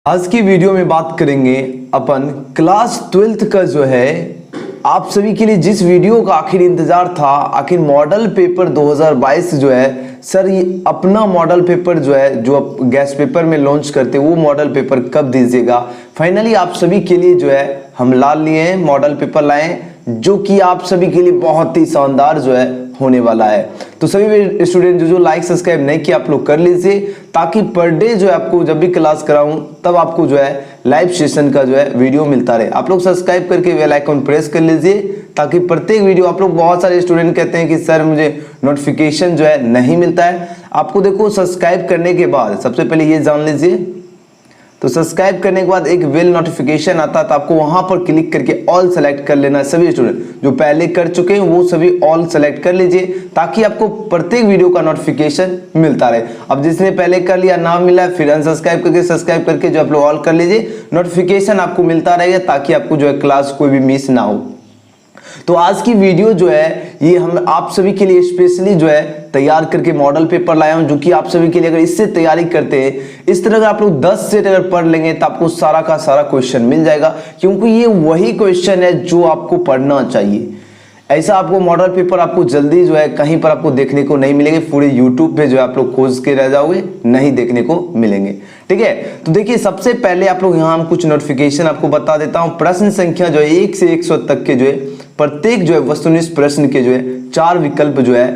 आज की वीडियो में बात करेंगे अपन क्लास 12th का जो है आप सभी के लिए जिस वीडियो का आखिर इंतजार था, आखिर मॉडल पेपर 2022 जो है सर, ये अपना मॉडल पेपर जो है जो आप गैस पेपर में लॉन्च करते वो मॉडल पेपर कब दीजिएगा। फाइनली आप सभी के लिए जो है हम ला लिए हैं, मॉडल पेपर लाए जो कि आप सभी के लिए बहुत ही शानदार जो है होने वाला है। तो सभी स्टूडेंट जो लाइक सब्सक्राइब नहीं किया आप लोग कर लीजिए, ताकि पर डे जो है आपको जब भी क्लास कराऊं तब आपको जो है लाइव सेशन का जो है वीडियो मिलता रहे। आप लोग सब्सक्राइब करके बेल आइकन प्रेस कर लीजिए, ताकि प्रत्येक वीडियो आप लोग, बहुत सारे स्टूडेंट कहते हैं कि सर मुझे नोटिफिकेशन जो है नहीं मिलता है। आपको देखो सब्सक्राइब करने के बाद सबसे पहले ये जान लीजिए, तो सब्सक्राइब करने के बाद एक बेल नोटिफिकेशन आता है, तो आपको वहां पर क्लिक करके ऑल सेलेक्ट कर लेना है। सभी स्टूडेंट जो पहले कर चुके हैं वो सभी ऑल सेलेक्ट कर लीजिए, ताकि आपको प्रत्येक वीडियो का नोटिफिकेशन मिलता रहे। अब जिसने पहले कर लिया ना मिला, फिर अनसब्सक्राइब करके सब्सक्राइब करके जो आप लोग ऑल कर लीजिए, नोटिफिकेशन आपको मिलता रहेगा, ताकि आपको जो है क्लास कोई भी मिस ना हो। तो आज की वीडियो जो है ये हम आप सभी के लिए स्पेशली जो है तैयार करके मॉडल पेपर लाया हूं, जो कि आप सभी के लिए अगर इससे तैयारी करते हैं, इस तरह का आप लोग 10 सेट अगर पढ़ लेंगे तो आपको सारा का सारा क्वेश्चन मिल जाएगा, क्योंकि ये वही क्वेश्चन है जो आपको पढ़ना चाहिए। ऐसा आपको मॉडल पेपर आपको जल्दी जो है कहीं पर आपको देखने को नहीं मिलेंगे, पूरे यूट्यूब पे जो है आप लोग खोज के रह जाओगे, नहीं देखने को मिलेंगे। ठीक है, तो देखिए सबसे पहले आप लोग यहाँ हम कुछ नोटिफिकेशन आपको बता देता हूँ। प्रश्न संख्या जो है 1 से 100 तक के जो है प्रत्येक जो है वस्तुनिष्ठ प्रश्न के जो है 4 विकल्प जो है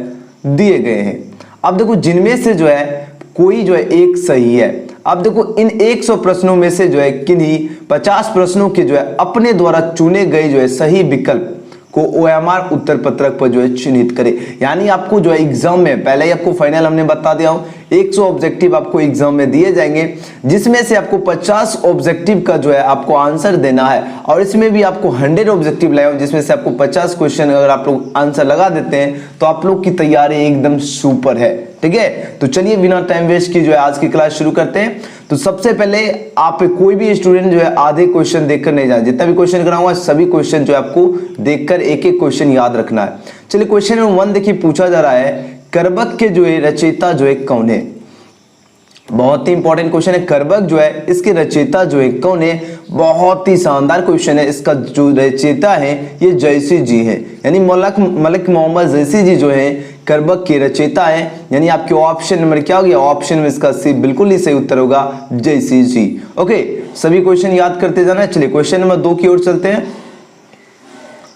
दिए गए हैं। अब देखो जिनमें से जो है कोई जो है एक सही है। अब देखो इन 100 प्रश्नों में से जो है किन्हीं 50 प्रश्नों के जो है अपने द्वारा चुने गए जो है सही विकल्प को OMR उत्तर पत्रक पर जो है चिन्हित करे। यानी आपको जो है एग्जाम में पहले ही आपको फाइनल हमने बता दिया हूं, 100 ऑब्जेक्टिव आपको एग्जाम में दिए जाएंगे, जिसमें से आपको 50 ऑब्जेक्टिव का जो है आपको आंसर देना है, और इसमें भी आपको 100 ऑब्जेक्टिव लाए हो, जिसमें से आपको 50 क्वेश्चन अगर आप लोग आंसर लगा देते हैं तो आप लोग की तैयारी एकदम सुपर है। ठीक है, तो चलिए बिना टाइम वेस्ट की जो है आज की क्लास शुरू करते हैं। तो सबसे पहले आप कोई भी स्टूडेंट जो है आधे क्वेश्चन देखकर नहीं जाए, जितना भी क्वेश्चन कराऊंगा सभी क्वेश्चन जो है आपको देखकर एक एक क्वेश्चन याद रखना है। चलिए क्वेश्चन नंबर 1 देखिए, पूछा जा रहा है करबक के जो है रचयिता जो है कौन है। बहुत ही इंपॉर्टेंट क्वेश्चन है, करबक जो है इसके रचयिता जो है कौन है। बहुत ही शानदार क्वेश्चन है। इसका जो रचयिता है ये जयसी जी है, यानी मलिक मोहम्मद जयसी जी जो है करबक के रचयिता है। यानी आपके ऑप्शन नंबर क्या हो गया, ऑप्शन में इसका सी बिल्कुल ही सही उत्तर होगा, जयसी जी। ओके, सभी क्वेश्चन याद करते जाना। चलिए क्वेश्चन नंबर 2 की ओर चलते हैं।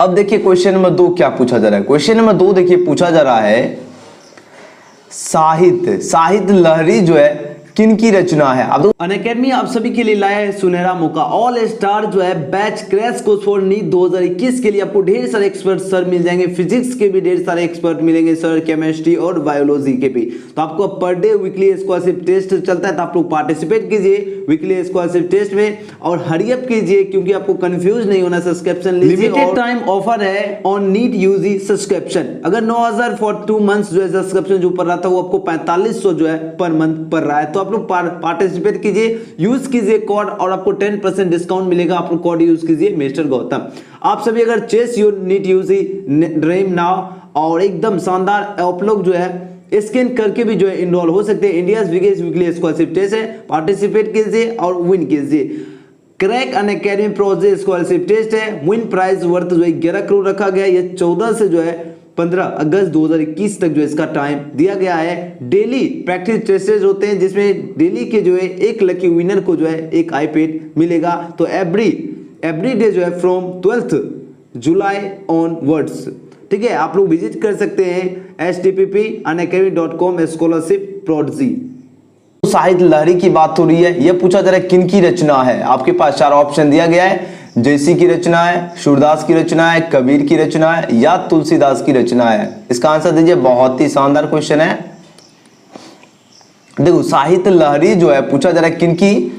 अब देखिए क्वेश्चन नंबर 2 क्या पूछा जा रहा है। क्वेश्चन नंबर 2 देखिए पूछा जा रहा है साहित्य लहरी जो है किन की रचना है। अब अनअकैडमी आप सभी के लिए लाया है सुनहरा मौका, ऑल स्टार जो है batch crash course for NEET 2021 के लिए आपको ढेर सारे एक्सपर्ट सर मिल जाएंगे, फिजिक्स के भी ढेर सारे एक्सपर्ट मिलेंगे सर, केमिस्ट्री और बायोलॉजी के भी। तो आपको per day weekly scholarship test चलता है, तो आप लोग पार्टिसिपेट कीजिए वीकली स्कॉलरशिप टेस्ट में और हरी अप कीजिए, क्योंकि आपको कंफ्यूज नहीं होना। सब्सक्रिप्शन लिमिटेड टाइम ऑफर है ऑन नीट यूजी सब्सक्रिप्शन। अगर 9000 फॉर 2 मंथ्स जो है सब्सक्रिप्शन जो पड़ रहा था वो आपको 4500 जो है पर मंथ पड़ रहा है। तो आप लोग पार्टिसिपेट कीजिए, यूज कीजिए कोड और आपको 10% डिस्काउंट मिलेगा। आप लोग कोड यूज कीजिए मिस्टर गौतम। आप सभी अगर chase your NEET UG dream now और एकदम शानदार आप लोग जो है स्कैन करके भी जो है इनरोल हो सकते हैं। India biggest weekly scholarship test है, पार्टिसिपेट कीजिए और विन कीजिए। Crack Unacademy project scholarship test है, विन प्राइस वर्थ जो है 11 करोड़ रखा गया है। ये 14 से जो है 15 अगस्त 2021 तक जो इसका टाइम दिया गया है। डेली प्रैक्टिस टेस्ट होते हैं, जिसमें डेली के जो है एक लकी विनर को जो है एक आईपैड मिलेगा। तो एवरी डे जो है फ्रॉम 12th जुलाई ऑनवर्ड्स। ठीक है, आप लोग विजिट कर सकते हैं http://unacademy.com/scholarship.z। साहित्य लहरी की बात हो रही है, यह पूछा जा रहा है किन की रचना है। आपके पास 4 ऑप्शन दिया गया है, जयसी की रचना है, सूरदास की रचना है, कबीर की रचना है या तुलसीदास की रचना है। इसका आंसर दीजिए। बहुत ही शानदार क्वेश्चन है। देखो साहित्य लहरी जो है पूछा जा रहा है किन की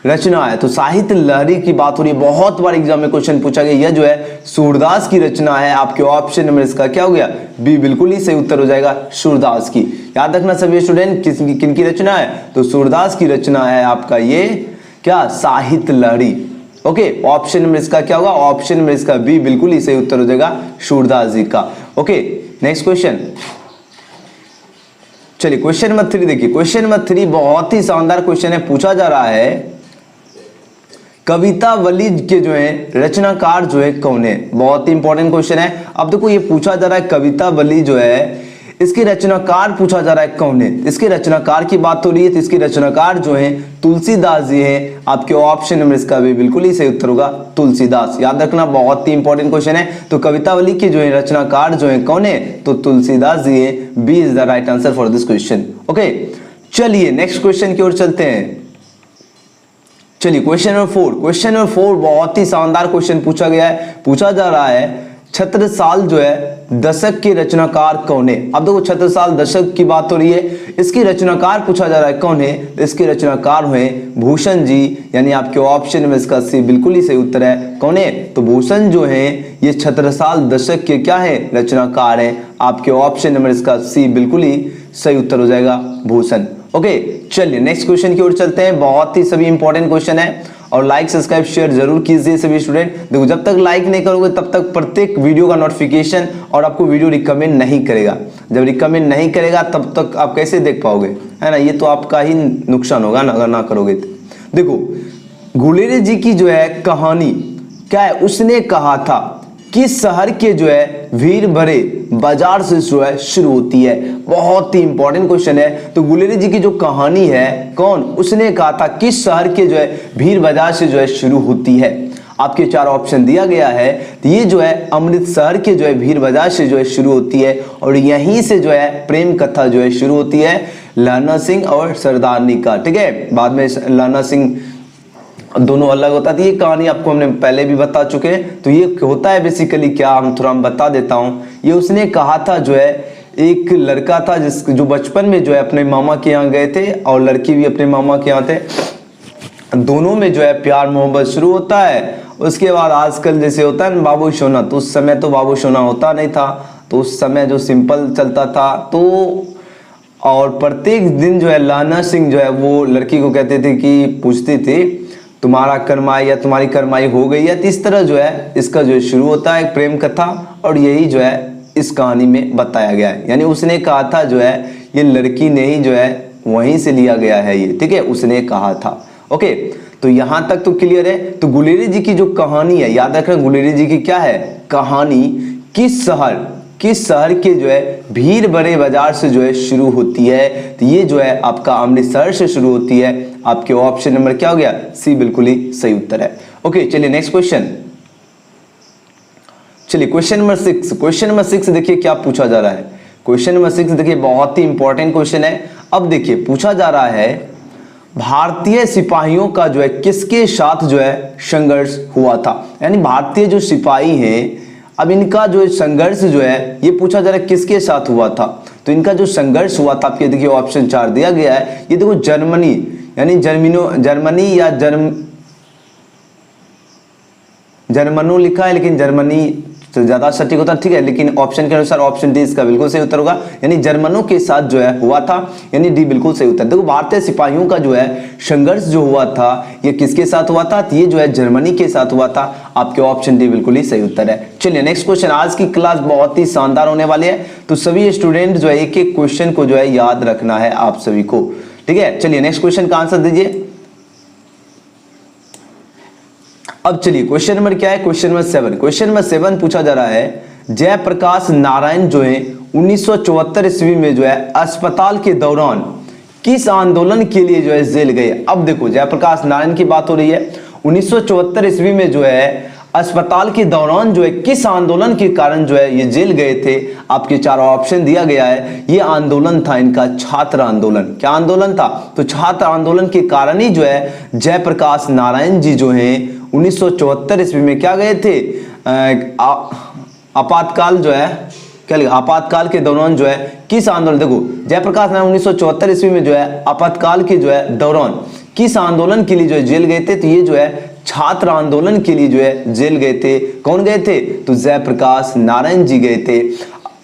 रचना है, तो साहित्य लहरी की बात हो रही है। बहुत बार एग्जाम में क्वेश्चन पूछा गया, यह जो है सूरदास की रचना है। आपके ऑप्शन नंबर इसका क्या हो गया, बी बिल्कुल ही सही उत्तर हो जाएगा, सूरदास की। याद रखना सभी स्टूडेंट किन की रचना है, तो सूरदास की रचना है आपका ये क्या, साहित्य लहरी। ओके, ऑप्शन नंबर इसका क्या होगा, ऑप्शन नंबर इसका बी बिल्कुल ही सही उत्तर हो जाएगा, सूरदास जी का। Okay, next question. चलिए क्वेश्चन नंबर 3 देखिए। क्वेश्चन नंबर 3 बहुत ही शानदार क्वेश्चन है। पूछा जा रहा है कवितावली के जो है रचनाकार जो है कौन है? बहुत ही इंपॉर्टेंट क्वेश्चन है। अब देखो ये पूछा जा रहा है कवितावली जो है इसके रचनाकार पूछा जा रहा है कौन है? इसके रचनाकार की बात हो रही है तो इसके रचनाकार जो है तुलसीदास जी हैं। आपके ऑप्शन नंबर इसका भी बिल्कुल ही सही उत्तर होगा तुलसीदास। याद रखना बहुत ही इंपॉर्टेंट क्वेश्चन है। तो कवितावली के जो है रचनाकार जो है कौन है? तो तुलसीदास जी है। B is the right answer for this question. Okay चलिए नेक्स्ट क्वेश्चन की ओर चलते हैं। चलिए क्वेश्चन नंबर 4। क्वेश्चन नंबर 4 बहुत ही शानदार क्वेश्चन पूछा गया है। पूछा जा रहा है छत्रसाल जो है दशक के रचनाकार कौन है? अब देखो छत्रसाल दशक की बात हो रही है, इसकी रचनाकार पूछा जा रहा है कौन है? इसके रचनाकार हुए भूषण जी, यानी आपके ऑप्शन में इसका सी बिल्कुल ही सही उत्तर है। कौन है? तो भूषण जो है ये छत्रसाल दशक के क्या है? रचनाकार है। आपके ऑप्शन नंबर इसका सी बिल्कुल ही सही उत्तर हो जाएगा भूषण। ओके चलिए नेक्स्ट क्वेश्चन की ओर चलते हैं। बहुत ही सभी इंपॉर्टेंट क्वेश्चन है और लाइक सब्सक्राइब शेयर जरूर कीजिए सभी स्टूडेंट। देखो जब तक लाइक नहीं करोगे तब तक प्रत्येक वीडियो का नोटिफिकेशन और आपको वीडियो रिकमेंड नहीं करेगा। जब रिकमेंड नहीं करेगा तब तक आप कैसे देख पाओगे, है ना? ये तो आपका ही नुकसान होगा ना अगर ना करोगे तो। देखो गुलेरिया जी की जो है कहानी क्या है? उसने कहा था किस शहर के जो है भीड़ भरे बाजार से जो है शुरू होती है? बहुत ही इंपॉर्टेंट क्वेश्चन है। तो गुलेरिया जी की जो कहानी है कौन? उसने कहा था किस शहर के जो है भीड़ बाजार से जो है शुरू होती है? आपके 4 ऑप्शन दिया गया है। तो ये जो है अमृतसर के जो है भीड़ बाजार से जो है शुरू होती है और यहीं से जो है प्रेम कथा जो है शुरू होती है लहना सिंह और सरदारनी का। ठीक है, बाद में लहना सिंह दोनों अलग होता है। ये कहानी आपको हमने पहले भी बता चुके हैं। तो ये होता है बेसिकली क्या, हम थोड़ा बता देता हूँ। ये उसने कहा था जो है एक लड़का था जो बचपन में जो है अपने मामा के यहाँ गए थे और लड़की भी अपने मामा के यहाँ थे। दोनों में जो है प्यार मोहब्बत शुरू होता है। उसके बाद आजकल जैसे होता है ना बाबू सोना, तो उस समय तो बाबू सोना होता नहीं था। तो उस समय जो सिंपल चलता था तो और प्रत्येक दिन जो है लहना सिंह जो है वो लड़की को कहते थे कि पूछती थी तुम्हारा कर्माई या तुम्हारी कर्माई हो गई है। तो इस तरह जो है इसका जो है शुरू होता है प्रेम कथा और यही जो है इस कहानी में बताया गया है। यानी उसने कहा था जो है ये लड़की ने ही जो है वहीं से लिया गया है ये। ठीक है, उसने कहा था। ओके तो यहां तक तो क्लियर है। तो गुलेरिया जी की जो कहानी है याद रखना, गुलेरिया जी की क्या है कहानी? किस शहर के जो है भीड़ बड़े बाजार से जो है शुरू होती है? तो ये जो है आपका अमृतसर से शुरू होती है। आपके ऑप्शन नंबर क्या हो गया? सी बिल्कुल ही सही उत्तर है। ओके चलिए नेक्स्ट क्वेश्चन। चलिए क्वेश्चन नंबर 6। क्वेश्चन नंबर 6 देखिए क्या पूछा जा रहा है। क्वेश्चन नंबर 6 देखिए बहुत ही इंपॉर्टेंट क्वेश्चन है। अब देखिए पूछा जा रहा है भारतीय सिपाहियों का जो है किसके साथ जो है संघर्ष हुआ था? यानी भारतीय जो सिपाही हैं अब इनका जो संघर्ष जो है ये पूछा जा रहा है किसके साथ हुआ था? तो इनका जो संघर्ष हुआ था आपके देखिए ऑप्शन 4 दिया गया है। ये देखो जर्मनी, यानी जर्मनी या जर्मनो लिखा है लेकिन जर्मनी तो ज्यादा सटीक होता है। ठीक है, लेकिन ऑप्शन के अनुसार ऑप्शन डी इसका बिल्कुल सही उत्तर होगा। यानी जर्मनों के साथ जो है हुआ था, यानी डी बिल्कुल सही उत्तर। देखो भारतीय सिपाहियों का जो है संघर्ष जो हुआ था ये किसके साथ हुआ था? ये जो है जर्मनी के साथ हुआ था। आपके ऑप्शन डी बिल्कुल ही सही उत्तर है। चलिए नेक्स्ट क्वेश्चन। आज की क्लास बहुत ही शानदार होने वाली है तो सभी स्टूडेंट जो है एक एक क्वेश्चन को जो है याद रखना है आप सभी को। ठीक है, चलिए नेक्स्ट क्वेश्चन का आंसर दीजिए। अब चलिए क्वेश्चन नंबर क्या है? Question number 7। क्वेश्चन नंबर 7 पूछा जा रहा है जयप्रकाश नारायण जो है 1974 ईस्वी में जो है अस्पताल के दौरान किस आंदोलन के लिए जो है जेल गए? अब देखो जयप्रकाश नारायण की बात हो रही है। 1974 ईस्वी में जो है अस्पताल के दौरान जो है किस आंदोलन के कारण जो है ये जेल गए थे? आपके 4 ऑप्शन दिया गया है। ये आंदोलन था इनका छात्र आंदोलन। क्या आंदोलन था? तो छात्र आंदोलन के कारण ही जो है जयप्रकाश नारायण जी जो है 1974 ईस्वी में क्या गए थे? आपातकाल जो है क्या लिखा? आपातकाल के दौरान जो है किस आंदोलन? देखो जयप्रकाश नारायण 1974 ईस्वी में जो है आपातकाल के जो है दौरान किस आंदोलन के लिए जो है जेल गए थे? तो ये जो है छात्र आंदोलन के लिए जो है जेल गए थे। कौन गए थे? तो जयप्रकाश नारायण जी गए थे।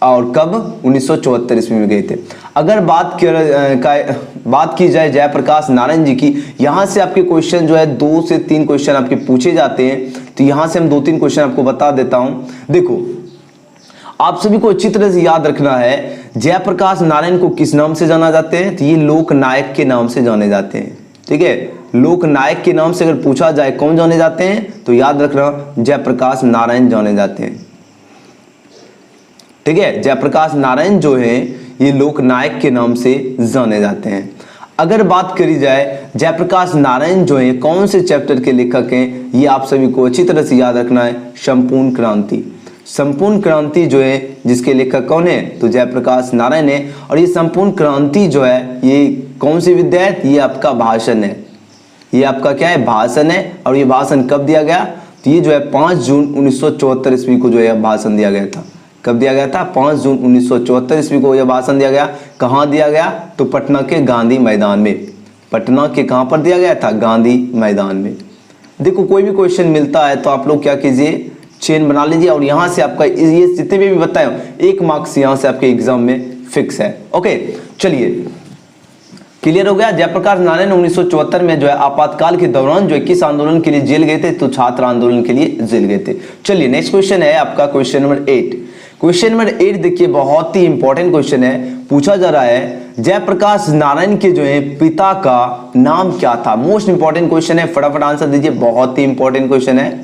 और कब? 1974 ईस्वी में गए थे। अगर बात की जाए जयप्रकाश नारायण जी की, यहां से आपके क्वेश्चन जो है 2 से 3 क्वेश्चन आपके पूछे जाते हैं। तो यहां से हम 2-3 क्वेश्चन आपको बता देता हूं। देखो आप सभी को अच्छी तरह से याद रखना है जयप्रकाश नारायण को किस नाम से जाना जाते हैं? तो ये लोक नायक के नाम से जाने जाते हैं। ठीक है, लोकनायक के नाम से अगर पूछा जाए कौन जाने जाते हैं, तो याद रखना जयप्रकाश नारायण जाने जाते हैं। ठीक है, जयप्रकाश नारायण जो है ये लोकनायक के नाम से जाने जाते हैं। अगर बात करी जाए जयप्रकाश नारायण जो है कौन से चैप्टर के लेखक हैं, ये आप सभी को अच्छी तरह से याद रखना है, संपूर्ण क्रांति। संपूर्ण क्रांति जो है जिसके लेखक कौन है, तो जयप्रकाश नारायण है। और ये संपूर्ण क्रांति जो है ये कौन सी विद्या है, ये आपका भाषण है। ये आपका क्या है, भाषण है। और ये भाषण कब दिया गया, तो ये जो है 5 जून 1974 ईस्वी को जो है भाषण दिया गया था। कब दिया गया था, 5 जून 1974 ईस्वी को यह भाषण दिया गया। कहाँ दिया गया, तो पटना के गांधी मैदान में। पटना के कहाँ पर दिया गया था, गांधी मैदान में। देखो कोई भी क्वेश्चन मिलता है तो आप लोग क्या कीजिए, चेन बना लीजिए और यहाँ से आपका ये जितने भी बताए 1 मार्क्स यहाँ से आपके एग्जाम में फिक्स है। ओके चलिए, क्लियर हो गया। जयप्रकाश नारायण 1974 में जो है आपातकाल के दौरान जो है किस आंदोलन के लिए जेल गए थे, तो छात्र आंदोलन के लिए जेल गए थे। चलिए नेक्स्ट क्वेश्चन है आपका क्वेश्चन नंबर 8। क्वेश्चन नंबर 8 देखिए, बहुत ही इंपॉर्टेंट क्वेश्चन है। पूछा जा रहा है जयप्रकाश नारायण के जो है पिता का नाम क्या था। मोस्ट इंपॉर्टेंट क्वेश्चन है, फटाफट आंसर दीजिए, बहुत ही इंपॉर्टेंट क्वेश्चन है।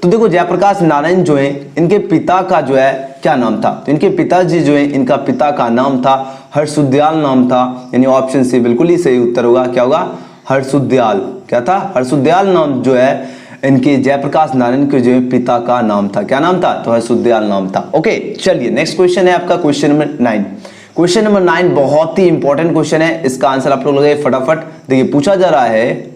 तो देखो जयप्रकाश नारायण जो है इनके पिता का जो है क्या नाम था, तो इनके पिताजी जो है इनका पिता का नाम था हर्षुदयाल नाम था, यानी ऑप्शन सी बिल्कुल ही सही उत्तर होगा। क्या होगा, हर्षुदयाल। क्या था, हर्षुदयाल नाम जो है इनके जयप्रकाश नारायण के जो है पिता का नाम था। क्या नाम था, तो हर्षुदयाल नाम था। ओके चलिए नेक्स्ट क्वेश्चन है आपका क्वेश्चन नंबर 9। क्वेश्चन नंबर 9 बहुत ही इंपॉर्टेंट क्वेश्चन है, इसका आंसर आप लोग लगाइए फटाफट। देखिए पूछा जा रहा है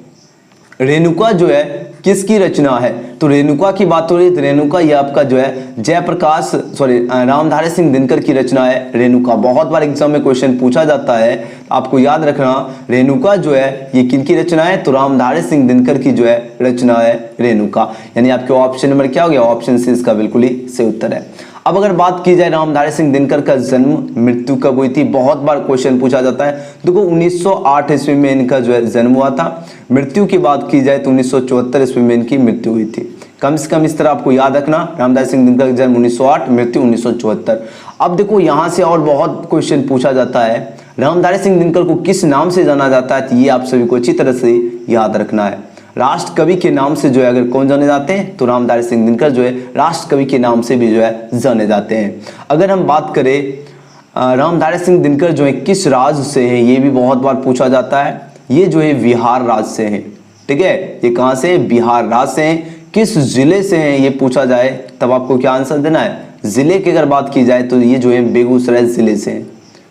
रेणुका जो है किसकी रचना है, तो रेणुका की बात हो रही है, तो रेणुका ये आपका जो है जयप्रकाश रामधारी सिंह दिनकर की रचना है रेणुका। बहुत बार एग्जाम में क्वेश्चन पूछा जाता है, आपको याद रखना रेणुका जो है ये किनकी रचना है, तो रामधारी सिंह दिनकर की जो है रचना है रेणुका। यानी आपके ऑप्शन नंबर क्या हो गया, ऑप्शन सी इसका बिल्कुल ही सही उत्तर है। अब अगर बात की जाए रामधारी सिंह दिनकर का जन्म मृत्यु कब हुई थी, बहुत बार क्वेश्चन पूछा जाता है। देखो 1908 ईस्वी में इनका जो है जन्म हुआ था। मृत्यु की बात की जाए तो 1974 ईस्वी में इनकी मृत्यु हुई थी। कम से कम इस तरह आपको याद रखना, रामधारी सिंह दिनकर का जन्म 1908, मृत्यु 1974। अब देखो यहाँ से और बहुत क्वेश्चन पूछा जाता है, रामधारी सिंह दिनकर को किस नाम से जाना जाता है, तो ये आप सभी को अच्छी तरह से याद रखना है। राष्ट्र कवि के नाम से जो है अगर कौन जाने जाते हैं, तो रामधारी सिंह दिनकर जो है राष्ट्र कवि के नाम से भी जो है जाने जाते हैं। अगर हम बात करें रामधारी सिंह दिनकर जो है किस राज्य से हैं, ये भी बहुत बार पूछा जाता है। ये जो है बिहार राज्य से हैं। ठीक है, ये कहाँ से, बिहार राज्य से हैं। किस जिले से हैं ये पूछा जाए तब आपको क्या आंसर देना है, जिले की अगर बात की जाए तो ये जो है बेगूसराय जिले से हैं।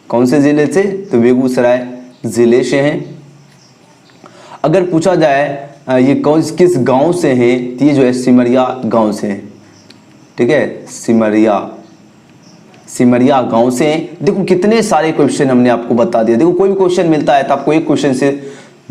कौन से जिले से, तो बेगूसराय जिले से हैं। अगर पूछा जाए ये कौन किस गांव से हैं, तो ये जो है सिमरिया गांव से हैं। ठीक है, सिमरिया गांव से हैं। देखो कितने सारे क्वेश्चन हमने आपको बता दिया। देखो कोई भी क्वेश्चन मिलता है तो आपको एक क्वेश्चन से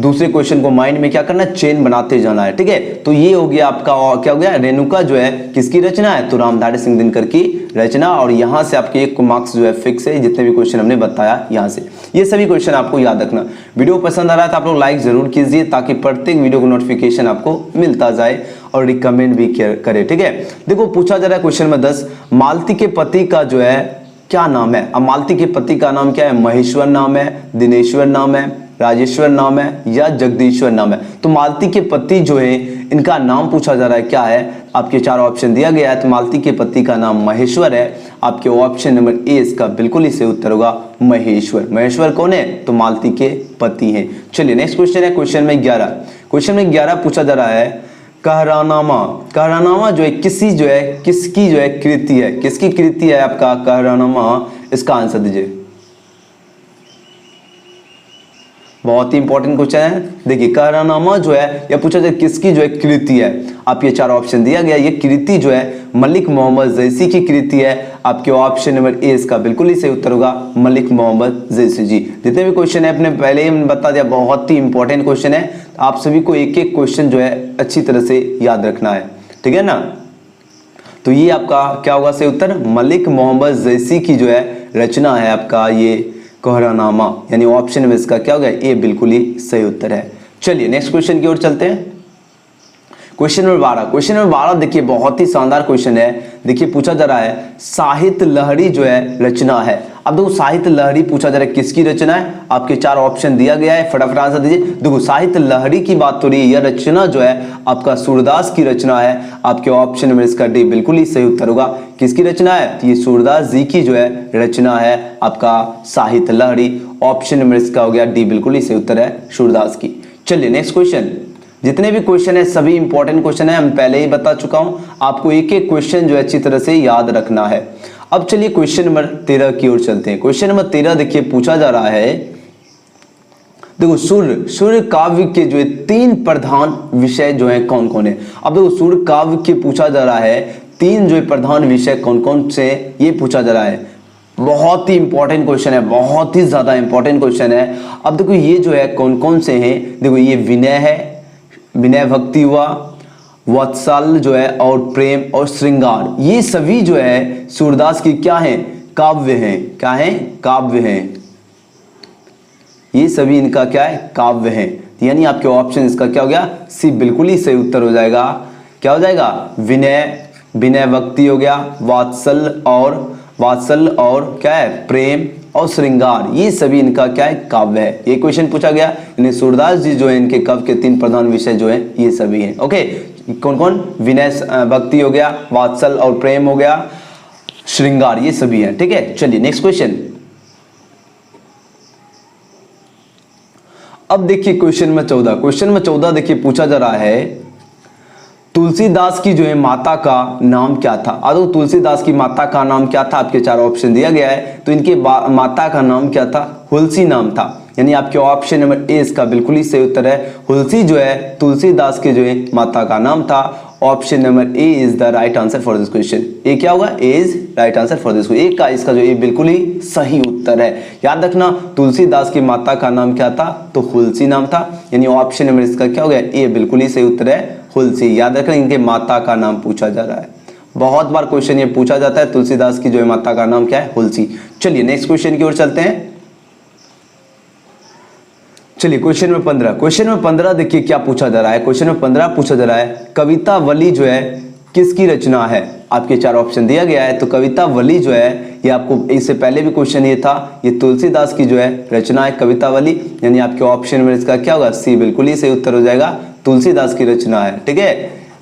दूसरे क्वेश्चन को माइंड में क्या करना है, चेन बनाते जाना है। ठीक है, तो ये हो गया आपका, क्या हो गया, रेणुका जो है किसकी रचना है, तो रामधारी सिंह दिनकर की रचना। और यहाँ से आपके 1 मार्क्स जो है फिक्स है, जितने भी क्वेश्चन हमने बताया यहाँ से। ये सभी क्वेश्चन आपको याद रखना। वीडियो पसंद आ रहा है तो आप लोग लाइक जरूर कीजिए, ताकि प्रत्येक वीडियो को नोटिफिकेशन आपको मिलता जाए और रिकमेंड भी करे। ठीक है, देखो पूछा जा रहा है क्वेश्चन में 10, मालती के पति का जो है क्या नाम है। अब मालती के पति का नाम क्या है, महेश्वर नाम है, दिनेश्वर नाम है, राजेश्वर नाम है या जगदीश्वर नाम है। तो मालती के पति जो है इनका नाम पूछा जा रहा है क्या है, आपके 4 ऑप्शन दिया गया है। तो मालती के पति का नाम महेश्वर है। आपके ऑप्शन नंबर ए इसका बिल्कुल ही सही उत्तर होगा, महेश्वर। महेश्वर कौन है, तो मालती के पति हैं। चलिए नेक्स्ट क्वेश्चन है क्वेश्चन में 11। क्वेश्चन में 11 पूछा जा रहा है कहरानामा। कहरानामा जो है किसकी जो है कृति है, किसकी कृति है आपका कहरानामा, इसका आंसर दीजिए। बहुत ही इंपॉर्टेंट क्वेश्चन है। देखिए कहरानामा जो है यह पूछा जाए किसकी जो है कृति है। आप ये 4 ऑप्शन दिया गया, ये कृति जो है मलिक मोहम्मद जैसी की कृति है। आपके ऑप्शन नंबर ए इसका बिल्कुल ही सही उत्तर होगा, मलिक मोहम्मद जैसी जी। जितने भी क्वेश्चन है अपने पहले ही हमने बता दिया, बहुत ही इंपॉर्टेंट क्वेश्चन है। आप सभी को एक एक क्वेश्चन जो है अच्छी तरह से याद रखना है। ठीक है ना, तो ये आपका क्या होगा सही उत्तर, मलिक मोहम्मद जैसी की जो है रचना है आपका ये कहरानामा। यानी ऑप्शन में इसका क्या होगा, ए बिल्कुल ही सही उत्तर है। चलिए नेक्स्ट क्वेश्चन की ओर चलते हैं। क्वेश्चन नंबर 12, क्वेश्चन नंबर 12 देखिए बहुत ही शानदार क्वेश्चन है। देखिए पूछा जा रहा है साहित्य लहरी जो है रचना है। अब देखो साहित्य लहरी पूछा जा रहा है किसकी रचना है, आपके 4 ऑप्शन दिया गया है, फटाफट आंसर दीजिए। देखो साहित्य लहरी की बात हो रही है, यह रचना जो है आपका सूरदास की रचना है। आपके ऑप्शन नंबर इसका डी बिल्कुल ही सही उत्तर होगा। किसकी रचना है, तो ये सूरदास जी की जो है रचना है आपका साहित्य लहरी। ऑप्शन नंबर इसका हो गया डी, बिल्कुल ही सही उत्तर है सूरदास की। चलिए नेक्स्ट क्वेश्चन। जितने भी क्वेश्चन है सभी इंपॉर्टेंट क्वेश्चन है, हम पहले ही बता चुका हूं, आपको एक एक क्वेश्चन जो है अच्छी तरह से याद रखना है। अब चलिए क्वेश्चन नंबर 13 की ओर चलते हैं। क्वेश्चन नंबर 13 देखिए पूछा जा रहा है, देखो सूर्य काव्य के जो है 3 प्रधान विषय जो है कौन कौन है। अब देखो सूर्य काव्य के पूछा जा रहा है 3 जो है प्रधान विषय कौन कौन से, ये पूछा जा रहा है। बहुत ही इंपॉर्टेंट क्वेश्चन है, बहुत ही ज्यादा इंपॉर्टेंट क्वेश्चन है। अब देखो ये जो है कौन कौन से हैं, देखो ये विनय है, विनय भक्ति हुआ, वत्सल जो है और प्रेम और श्रृंगार, ये सभी जो है सूरदास की क्या है, काव्य हैं। क्या है, काव्य हैं। ये सभी इनका क्या है, काव्य हैं। यानी आपके ऑप्शन इसका क्या हो गया, सी बिल्कुल ही सही उत्तर हो जाएगा। क्या हो जाएगा, विनय भक्ति हो गया, वात्सल और क्या है, प्रेम और श्रृंगार, ये सभी इनका क्या है, काव्य है। ये क्वेश्चन पूछा गया, यानी सूरदास जी जो है इनके काव्य के 3 प्रधान विषय जो है ये सभी हैं। ओके, कौन कौन, विनय भक्ति हो गया, वात्सल और प्रेम हो गया, श्रृंगार, ये सभी हैं। ठीक है, चलिए नेक्स्ट क्वेश्चन। अब देखिए क्वेश्चन में 14, क्वेश्चन में 14 देखिए पूछा जा रहा है तुलसीदास की जो है माता का नाम क्या था। अब तुलसीदास की माता का नाम क्या था, आपके 4 ऑप्शन दिया गया है। तो इनके माता का नाम क्या था, हुलसी नाम था। यानी आपके ऑप्शन नंबर ए इसका बिल्कुल ही सही उत्तर है। हुलसी जो है तुलसीदास के जो है माता का नाम था। Option number A is the right answer for this question. A क्या होगा, A is right answer for this question. A का इसका जो ए बिल्कुल ही सही उत्तर है। याद रखना तुलसीदास की माता का नाम क्या था, तो हुलसी नाम था। यानी ऑप्शन नंबर इसका क्या हो गया, ए बिल्कुल ही सही उत्तर है, हुलसी। याद रखना इनके माता का नाम पूछा जा रहा है, बहुत बार क्वेश्चन ये पूछा जाता है। तुलसीदास की जो है माता का नाम क्या है, हुलसी। चलिए नेक्स्ट क्वेश्चन की ओर चलते हैं। चलिए क्वेश्चन में 15, क्वेश्चन में 15 देखिए क्या पूछा जा रहा है। क्वेश्चन में 15 पूछा जा रहा है कवितावली जो है किसकी रचना है। आपके 4 ऑप्शन दिया गया है। तो कवितावली जो है ये आपको इससे पहले भी क्वेश्चन ये था, ये तुलसीदास की जो है रचना है कवितावली। यानी आपके ऑप्शन में इसका क्या होगा, सी बिल्कुल ही सही उत्तर हो जाएगा, तुलसीदास की रचना है। ठीक है,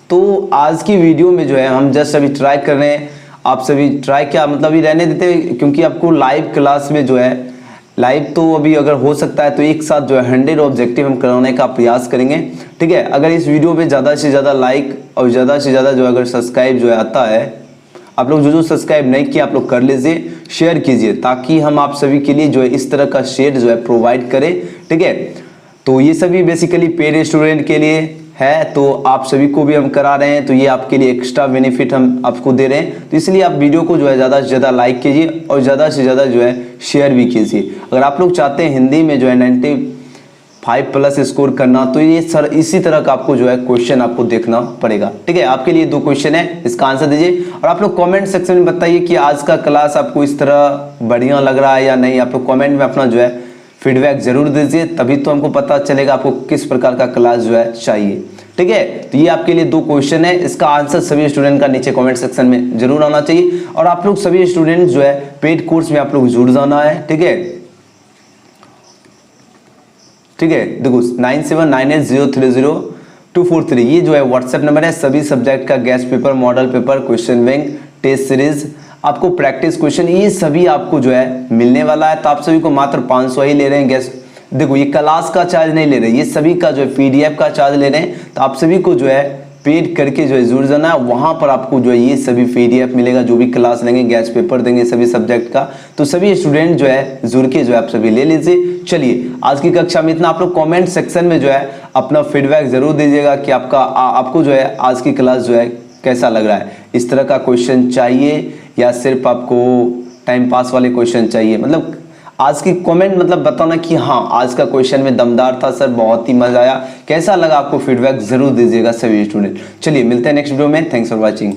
तो आज की वीडियो में जो है हम जस्ट अभी ट्राई कर रहे हैं, आप सभी ट्राई क्या मतलब ये रहने देते हैं, क्योंकि आपको लाइव क्लास में जो है लाइव तो अभी अगर हो सकता है तो एक साथ जो है 100 ऑब्जेक्टिव हम कराने का प्रयास करेंगे। ठीक है, अगर इस वीडियो पे ज़्यादा से ज़्यादा लाइक और ज़्यादा से ज़्यादा जो अगर सब्सक्राइब जो है आता है, आप लोग जो सब्सक्राइब नहीं किया आप लोग कर लीजिए, शेयर कीजिए, ताकि हम आप सभी के लिए जो है इस तरह का शेयर जो है प्रोवाइड करें। ठीक है, तो ये सभी बेसिकली पेड स्टूडेंट के लिए है, तो आप सभी को भी हम करा रहे हैं, तो ये आपके लिए एक्स्ट्रा बेनिफिट हम आपको दे रहे हैं। तो इसलिए आप वीडियो को जो है ज़्यादा से ज़्यादा लाइक कीजिए और ज़्यादा से ज़्यादा जो है शेयर भी कीजिए। अगर आप लोग चाहते हैं हिंदी में जो है 95+ स्कोर करना, तो ये सर इसी तरह का आपको जो है क्वेश्चन आपको देखना पड़ेगा। ठीक है, आपके लिए 2 क्वेश्चन है, इसका आंसर दीजिए और आप लोग कमेंट सेक्शन में बताइए कि आज का क्लास आपको इस तरह बढ़िया लग रहा है या नहीं। आप लोग कमेंट में अपना जो है फीडबैक जरूर दीजिए, तभी तो हमको पता चलेगा आपको किस प्रकार का क्लास जो है चाहिए। ठीक है, तो ये आपके लिए 2 क्वेश्चन है, इसका आंसर सभी स्टूडेंट का नीचे कमेंट सेक्शन में जरूर आना चाहिए। और आप लोग सभी स्टूडेंट जो है पेड कोर्स में आप लोग जुड़ जाना है। ठीक है, ठीक है, देखो 9798030243 ये जो है व्हाट्सएप नंबर है। सभी सब्जेक्ट का guess paper, model paper, question bank, test series, आपको प्रैक्टिस क्वेश्चन, ये सभी आपको जो है मिलने वाला है। तो आप सभी को मात्र 500 ही ले रहे हैं गेस्ट। देखो ये क्लास का चार्ज नहीं ले रहे, ये सभी का जो है PDF का चार्ज ले रहे हैं। तो आप सभी को जो है पेड करके जो है जुड़ जाना है, वहां पर आपको जो है ये सभी PDF मिलेगा, जो भी क्लास लेंगे, गेस्ट पेपर देंगे सभी सब्जेक्ट का। तो सभी स्टूडेंट जो है जुड़ के जो है आप सभी ले लीजिए। चलिए आज की कक्षा में इतना। आप लोग कमेंट सेक्शन में जो है अपना फीडबैक जरूर दीजिएगा कि आपको जो है आज की क्लास जो है कैसा लग रहा है। इस तरह का क्वेश्चन चाहिए या सिर्फ आपको टाइम पास वाले क्वेश्चन चाहिए, मतलब आज की कमेंट मतलब बताना कि हाँ आज का क्वेश्चन में दमदार था सर, बहुत ही मजा आया, कैसा लगा आपको फीडबैक जरूर दीजिएगा सभी स्टूडेंट। चलिए मिलते हैं नेक्स्ट वीडियो में, थैंक्स फॉर वॉचिंग।